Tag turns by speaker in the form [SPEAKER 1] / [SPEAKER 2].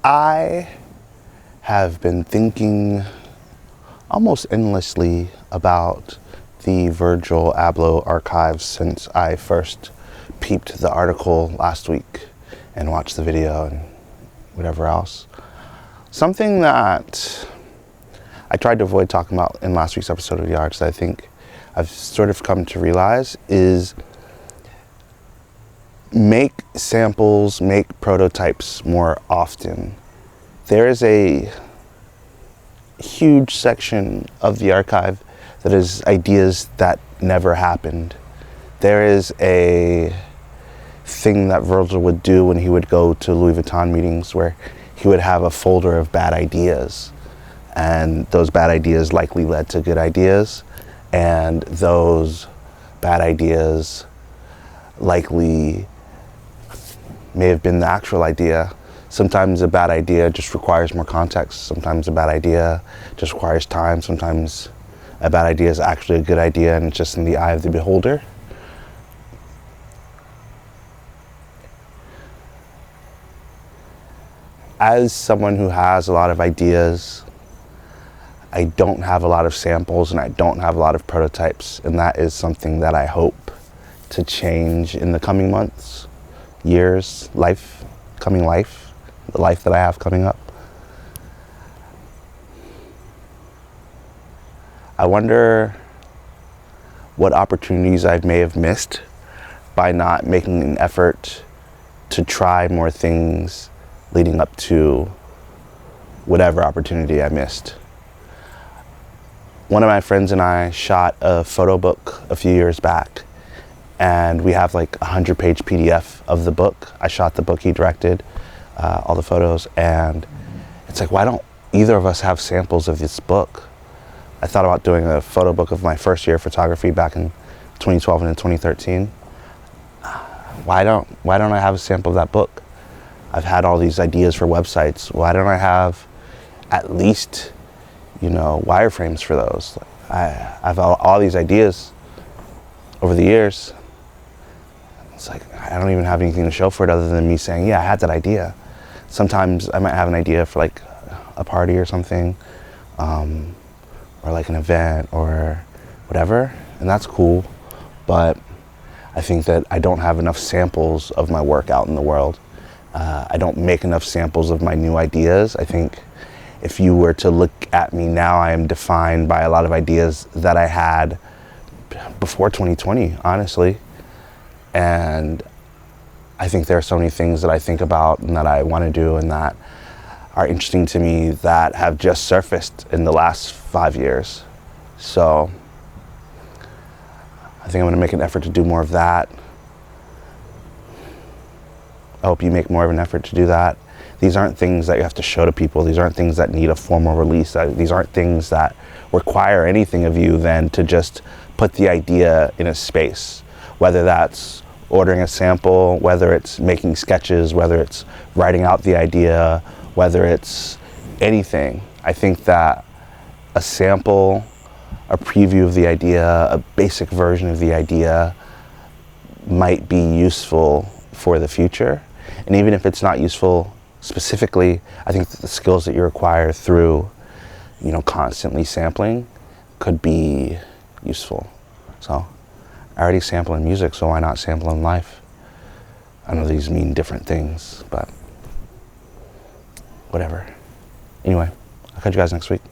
[SPEAKER 1] I have been thinking almost endlessly about the Virgil Abloh archives since I first peeped the article last week and watched the video and whatever else. Something that I tried to avoid talking about in last week's episode of The Arts that I think I've sort of come to realize is make samples, make prototypes more often. There is a huge section of the archive that is ideas that never happened. There is a thing that Virgil would do when he would go to Louis Vuitton meetings where he would have a folder of bad ideas, and those bad ideas likely led to good ideas, and those bad ideas likely may have been the actual idea. Sometimes a bad idea just requires more context. Sometimes a bad idea just requires time. Sometimes a bad idea is actually a good idea and it's just in the eye of the beholder. As someone who has a lot of ideas, I don't have a lot of samples and I don't have a lot of prototypes, and that is something that I hope to change in the coming months, years, the life that I have coming up. I wonder what opportunities I may have missed by not making an effort to try more things leading up to whatever opportunity I missed. One of my friends and I shot a photo book a few years back, and we have like a 100-page PDF of the book. I shot the book, he directed all the photos, and it's like, why don't either of us have samples of this book? I thought about doing a photo book of my first year of photography back in 2012 and in 2013. Why don't I have a sample of that book? I've had all these ideas for websites. Why don't I have at least, wireframes for those? I've all these ideas over the years. It's like, I don't even have anything to show for it other than me saying, yeah, I had that idea. Sometimes I might have an idea for like a party or something, or like an event or whatever, and that's cool. But I think that I don't have enough samples of my work out in the world. I don't make enough samples of my new ideas. I think if you were to look at me now, I am defined by a lot of ideas that I had before 2020, honestly. And I think there are so many things that I think about and that I want to do and that are interesting to me that have just surfaced in the last 5 years. So I think I'm going to make an effort to do more of that. I hope you make more of an effort to do that. These aren't things that you have to show to people. These aren't things that need a formal release. These aren't things that require anything of you than to just put the idea in a space, whether that's ordering a sample, whether it's making sketches, whether it's writing out the idea, whether it's anything. I think that a sample, a preview of the idea, a basic version of the idea might be useful for the future. And even if it's not useful specifically, I think that the skills that you acquire through, constantly sampling could be useful. So I already sample in music, so why not sample in life? I know these mean different things, but whatever. Anyway, I'll catch you guys next week.